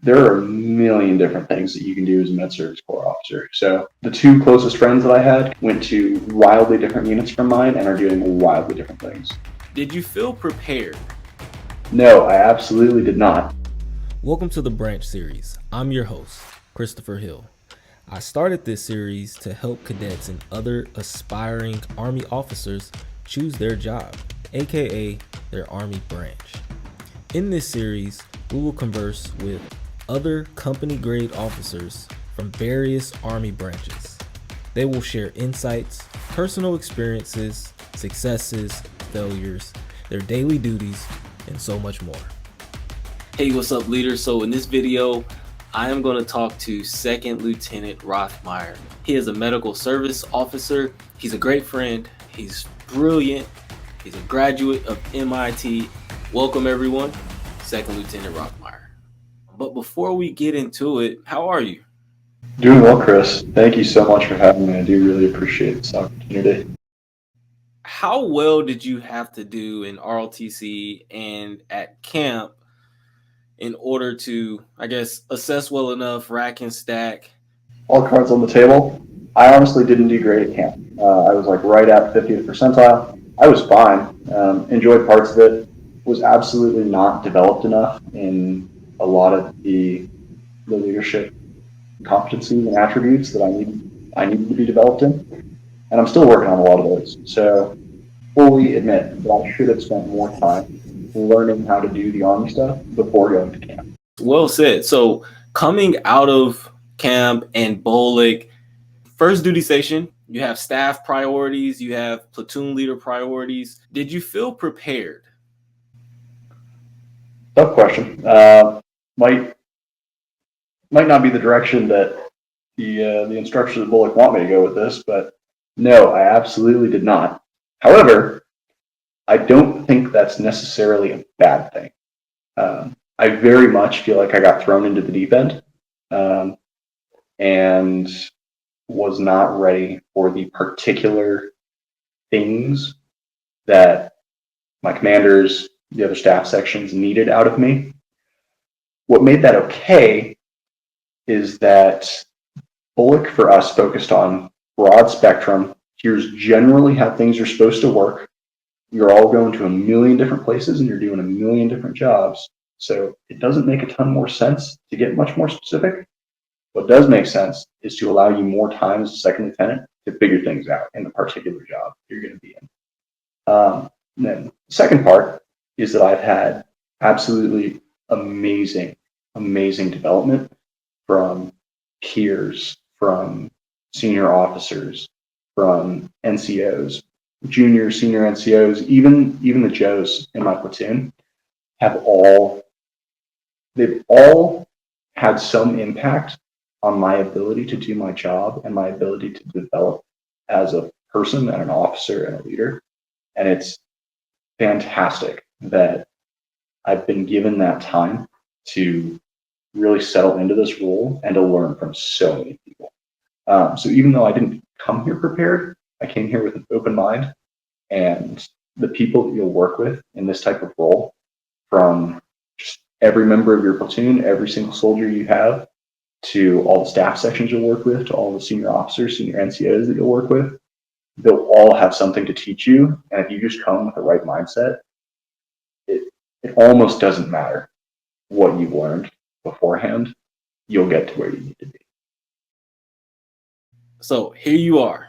There are a million different things that you can do as a Med Service Corps officer. So the two closest friends that I had went to wildly different units from mine and are doing wildly different things. Did you feel prepared? No, I absolutely did not. Welcome to the Branch series. I'm your host, Christopher Hill. I started this series to help cadets and other aspiring Army officers choose their job, aka their Army branch. In this series, we will converse with other company grade officers from various Army branches. They will share insights, personal experiences, successes, failures, their daily duties, and so much more. Hey, what's up, leaders? So in this video, I am going to talk to Second Lieutenant Rothmeyer. He is a medical service officer. He's a great friend. He's brilliant. He's a graduate of MIT. Welcome, everyone, Second Lieutenant Rothmeyer. But before we get into it, how are you? Doing well, Chris. Thank you so much for having me. I do really appreciate this opportunity. How well did you have to do in ROTC and at camp in order to, I guess, assess well enough, rack and stack? All cards on the table. I honestly didn't do great at camp. I was like right at 50th percentile. I was fine. Enjoyed parts of it. Was absolutely not developed enough in a lot of the leadership competencies and attributes that I needed to be developed in. And I'm still working on a lot of those. So fully admit that I should have spent more time learning how to do the Army stuff before going to camp. Well said. So coming out of camp and BOLIC, first duty station, you have staff priorities, you have platoon leader priorities. Did you feel prepared? Tough question. Might not be the direction that the instructors at BOLIC want me to go with this, but no, I absolutely did not. However, I don't think that's necessarily a bad thing. I very much feel like I got thrown into the deep end and was not ready for the particular things that my commanders, the other staff sections needed out of me. What made that okay is that BOLIC for us focused on broad spectrum. Here's generally how things are supposed to work. You're all going to a million different places and you're doing a million different jobs. So it doesn't make a ton more sense to get much more specific. What does make sense is to allow you more time as a second lieutenant to figure things out in the particular job you're going to be in. And then the second part is that I've had absolutely amazing development from peers, from senior officers, from NCOs, junior, senior NCOs, even the Joes in my platoon they've all had some impact on my ability to do my job and my ability to develop as a person and an officer and a leader. And it's fantastic that I've been given that time to really settle into this role and to learn from so many people. So even though I didn't come here prepared, I came here with an open mind, and the people that you'll work with in this type of role, from just every member of your platoon, every single soldier you have, to all the staff sections you'll work with, to all the senior officers, senior NCOs that you'll work with, they'll all have something to teach you. And if you just come with the right mindset, it almost doesn't matter what you've learned beforehand, you'll get to where you need to be. So here you are,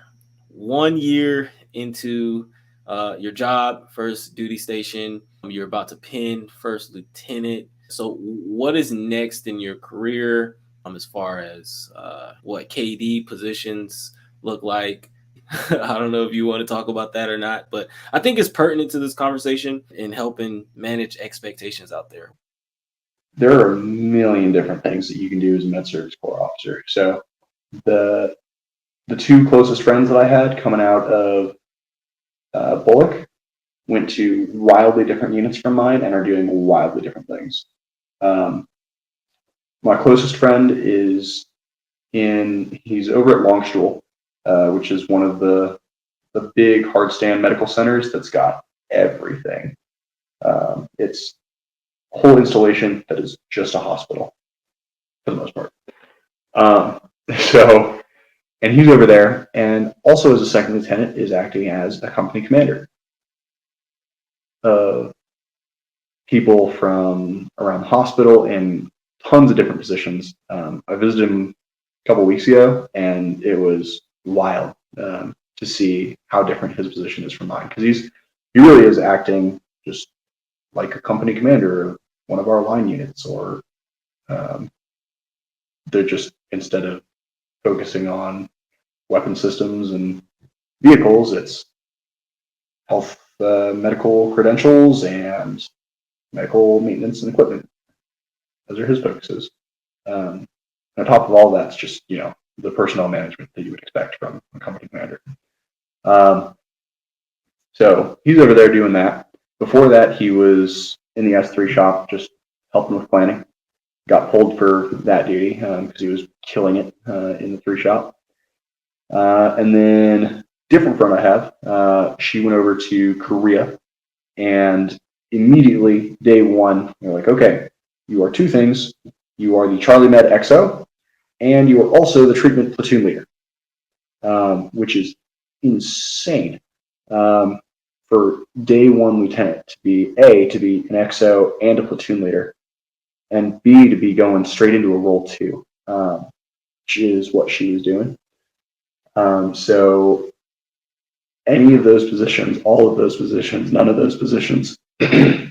1 year into your job, first duty station. You're about to pin first lieutenant. So what is next in your career as far as what KD positions look like? I don't know if you want to talk about that or not, but I think it's pertinent to this conversation in helping manage expectations out there. There are a million different things that you can do as a Med Service Corps officer. So the two closest friends that I had coming out of BOLIC went to wildly different units from mine and are doing wildly different things. My closest friend he's over at Longstool, which is one of the big hard stand medical centers that's got everything. It's a whole installation that is just a hospital. for the most part. Um, so, and he's over there, and also as a second lieutenant is acting as a company commander of people from around the hospital in tons of different positions. I visited him a couple weeks ago, and it was wild to see how different his position is from mine, because he really is acting just like a company commander of one of our line units, or um, they're just, instead of focusing on weapon systems and vehicles, it's health, medical credentials and medical maintenance and equipment. Those are his focuses. On top of all that's just, the personnel management that you would expect from a company commander. So he's over there doing that. Before that, he was in the S3 shop, just helping with planning. Got pulled for that duty because he was killing it in the 3 shop. And then, different friend I have, she went over to Korea, and immediately, day one, they're like, okay, you are 2 things. You are the Charlie Med XO, and you are also the treatment platoon leader, which is insane. For day 1 lieutenant to be an XO and a platoon leader, and B, to be going straight into a role 2, which is what she was doing. So any of those positions, all of those positions, none of those positions are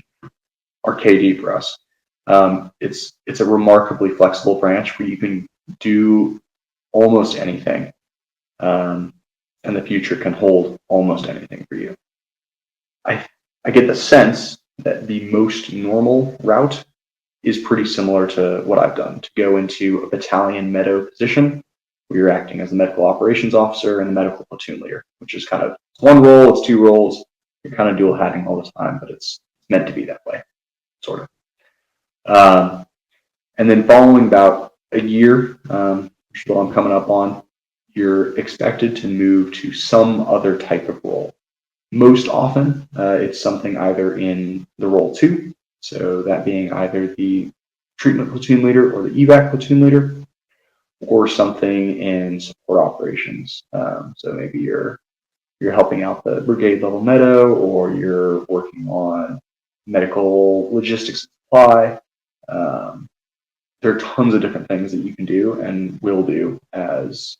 KD for us. It's a remarkably flexible branch where you can do almost anything, and the future can hold almost anything for you. I get the sense that the most normal route is pretty similar to what I've done, to go into a battalion meadow position where you're acting as the medical operations officer and the medical platoon leader, which is kind of 1 role, it's 2 roles. You're kind of dual hatting all the time, but it's meant to be that way, sort of. And then following about a year, which is what I'm coming up on, you're expected to move to some other type of role. Most often, it's something either in the role 2, so that being either the treatment platoon leader or the evac platoon leader, or something in support operations. So maybe you're helping out the brigade level meadow, or you're working on medical logistics supply. There are tons of different things that you can do and will do as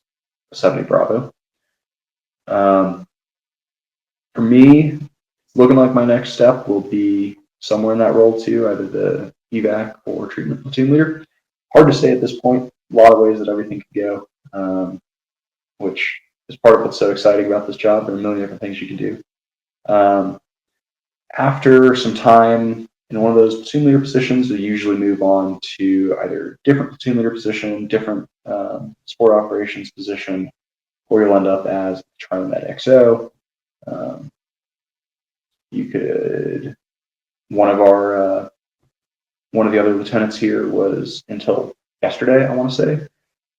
a 70 Bravo. For me, looking like my next step will be somewhere in that role too, either the evac or treatment platoon leader. Hard to say at this point. A lot of ways that everything could go, which is part of what's so exciting about this job. There are a million different things you can do. After some time in one of those platoon leader positions, we usually move on to either different platoon leader position, different support operations position, or you'll end up as Charlie Med XO. You could, one of the other lieutenants here was, until yesterday, I want to say,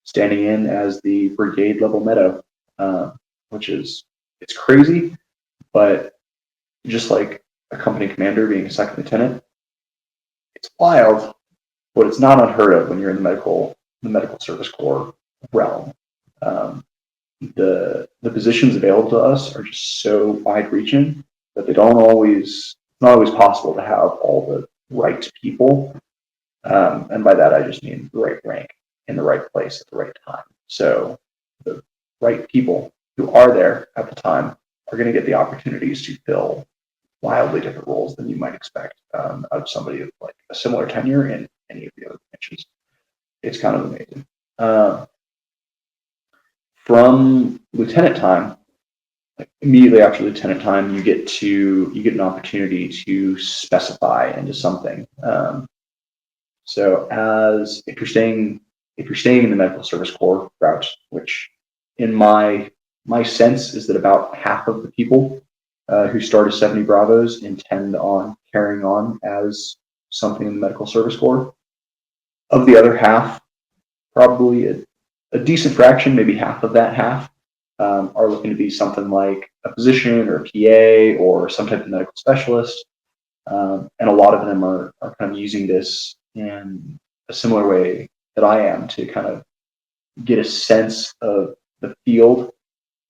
standing in as the brigade level meadow, which is, it's crazy, but just like a company commander being a second lieutenant, it's wild, but it's not unheard of when you're in the medical service corps realm. The positions available to us are just so wide reaching that it's not always possible to have all the right people. And by that, I just mean the right rank in the right place at the right time. So the right people who are there at the time are going to get the opportunities to fill wildly different roles than you might expect of somebody of like a similar tenure in any of the other branches. It's kind of amazing. From lieutenant time, like immediately after lieutenant time, you get an opportunity to specify into something. So as if you're staying in the medical service corps route, which in my sense is that about half of the people who start as 70 Bravos intend on carrying on as something in the medical service corps. Of the other half, probably a decent fraction, maybe half of that half, are looking to be something like a physician or a PA or some type of medical specialist. And a lot of them are kind of using this in a similar way that I am to kind of get a sense of the field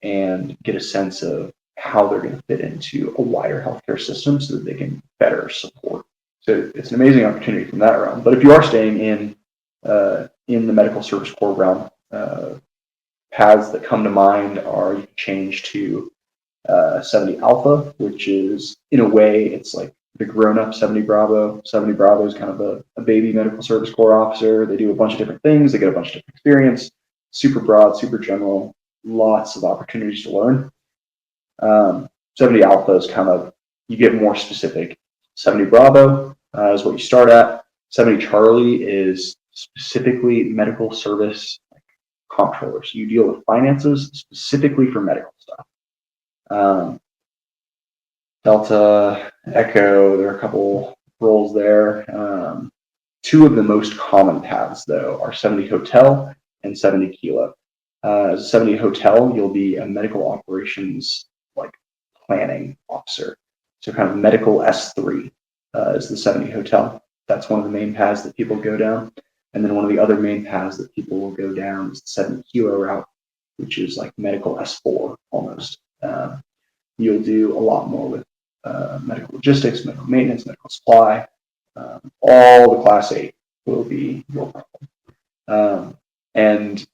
and get a sense of how they're going to fit into a wider healthcare system so that they can better support. So it's an amazing opportunity from that realm. But if you are staying in the medical service corps realm, paths that come to mind are you can change to 70 Alpha, which is, in a way, it's like the grown-up 70 Bravo. 70 Bravo is kind of a baby medical service corps officer. They do a bunch of different things. They get a bunch of different experience. Super broad, super general, lots of opportunities to learn. 70 Alpha is kind of, you get more specific. 70 Bravo is what you start at. 70 Charlie is specifically medical service comptroller. So you deal with finances specifically for medical stuff. Delta, Echo, there are a couple roles there. Two of the most common paths, though, are 70 Hotel and 70 Kilo. As a 70 Hotel, you'll be a medical operations planning officer. So kind of medical S3 is the 70 Hotel. That's one of the main paths that people go down. And then one of the other main paths that people will go down is the 70 Kilo route, which is like medical S4 almost. You'll do a lot more with medical logistics, medical maintenance, medical supply. All the Class 8 will be your problem. And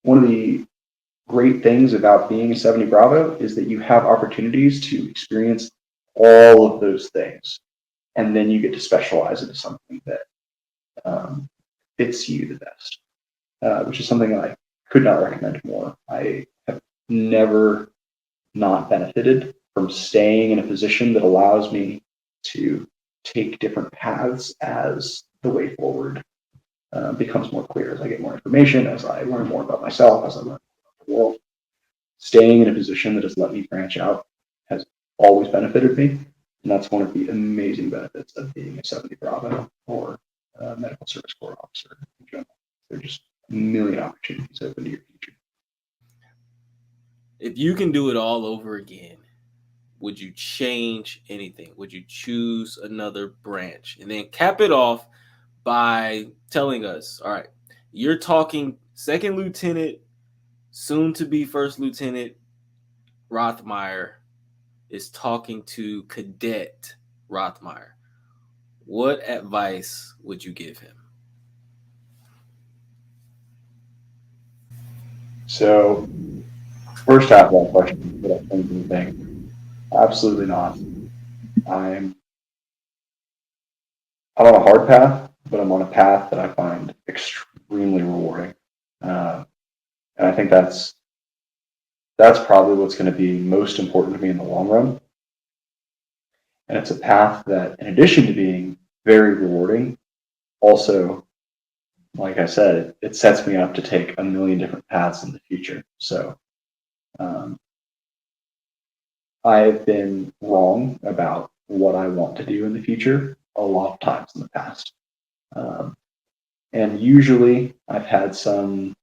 one of the great things about being a 70 Bravo is that you have opportunities to experience all of those things. And then you get to specialize into something that fits you the best, which is something I could not recommend more. I have never not benefited from staying in a position that allows me to take different paths as the way forward becomes more clear, as I get more information, as I learn more about myself, as I learn more about the world. Staying in a position that has let me branch out has always benefited me, and that's one of the amazing benefits of being a 70 Bravo or a medical service corps officer in general. There are just a million opportunities open to your future. If you can do it all over again, would you change anything? Would you choose another branch? And then cap it off by telling us, all right, you're talking second lieutenant, soon to be first lieutenant Rothmeyer is talking to Cadet Rothmeyer. What advice would you give him? So, first half of that question, would I change anything? Absolutely not. I'm on a hard path, but I'm on a path that I find extremely rewarding, and I think that's probably what's going to be most important to me in the long run. And it's a path that, in addition to being very rewarding, also, like I said, it sets me up to take a million different paths in the future. So I've been wrong about what I want to do in the future a lot of times in the past. And usually I've had some,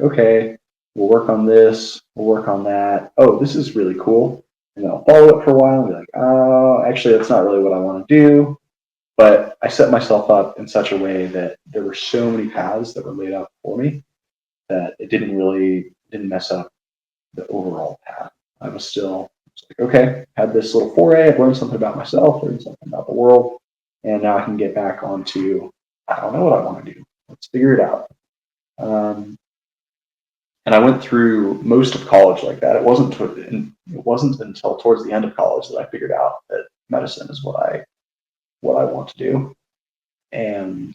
okay, we'll work on this, we'll work on that. Oh, this is really cool. And then I'll follow it for a while and be like, oh, actually, that's not really what I want to do. But I set myself up in such a way that there were so many paths that were laid out for me that it didn't mess up the overall path. I was still like, okay, had this little foray, I've learned something about myself, learned something about the world, and now I can get back onto, I don't know what I want to do. Let's figure it out. And I went through most of college like that. It wasn't until towards the end of college that I figured out that medicine is what I want to do. And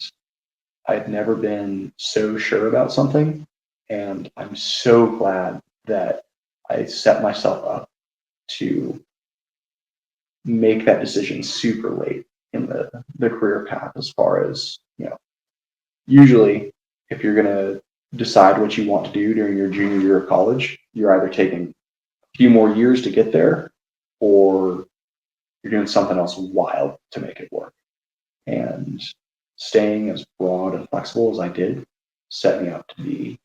I'd never been so sure about something. And I'm so glad that I set myself up to make that decision super late in the career path, as far as, usually if you're going to decide what you want to do during your junior year of college, you're either taking a few more years to get there, or you're doing something else wild to make it work. And staying as broad and flexible as I did set me up to be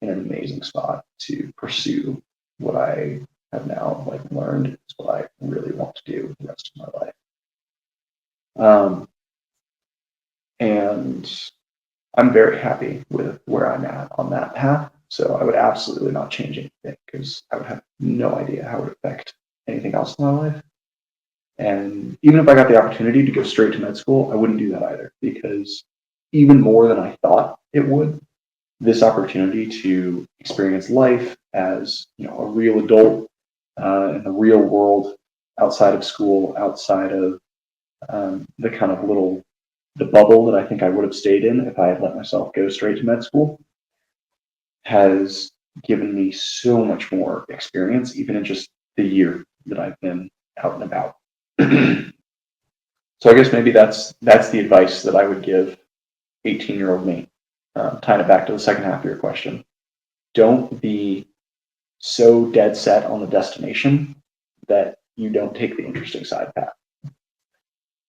in an amazing spot to pursue what I have now learned is what I really want to do the rest of my life. And I'm very happy with where I'm at on that path. So I would absolutely not change anything because I would have no idea how it would affect anything else in my life. And even if I got the opportunity to go straight to med school, I wouldn't do that either because even more than I thought it would, this opportunity to experience life as a real adult in the real world, outside of school, outside of the kind of the bubble that I think I would have stayed in if I had let myself go straight to med school, has given me so much more experience, even in just the year that I've been out and about. So I guess maybe that's the advice that I would give 18-year-old me. Tying it back to the second half of your question, don't be so dead set on the destination that you don't take the interesting side path.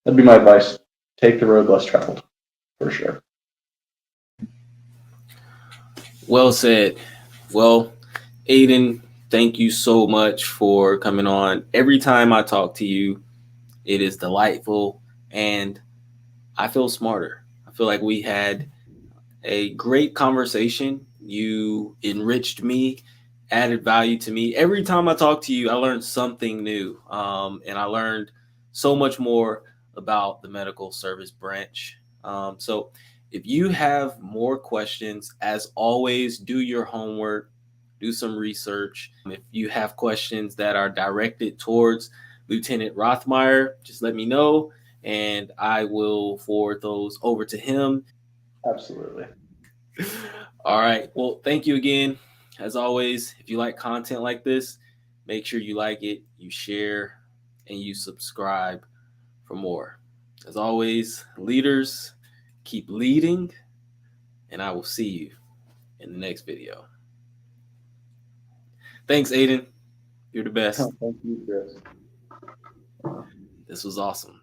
That'd be my advice. Take the road less traveled, for sure. Well said. Well, Aiden, thank you so much for coming on. Every time I talk to you, it is delightful and I feel smarter. I feel like we had a great conversation. You enriched me, added value to me. Every time I talk to you, I learned something new. And I learned so much more about the medical service branch. So if you have more questions, as always, do your homework, do some research. If you have questions that are directed towards Lieutenant Rothmeyer, just let me know and I will forward those over to him. Absolutely. All right. Well, thank you again. As always, if you like content like this, make sure you like it, you share, and you subscribe for more. As always, leaders, keep leading, and I will see you in the next video. Thanks, Aiden. You're the best. Thank you, Chris. This was awesome.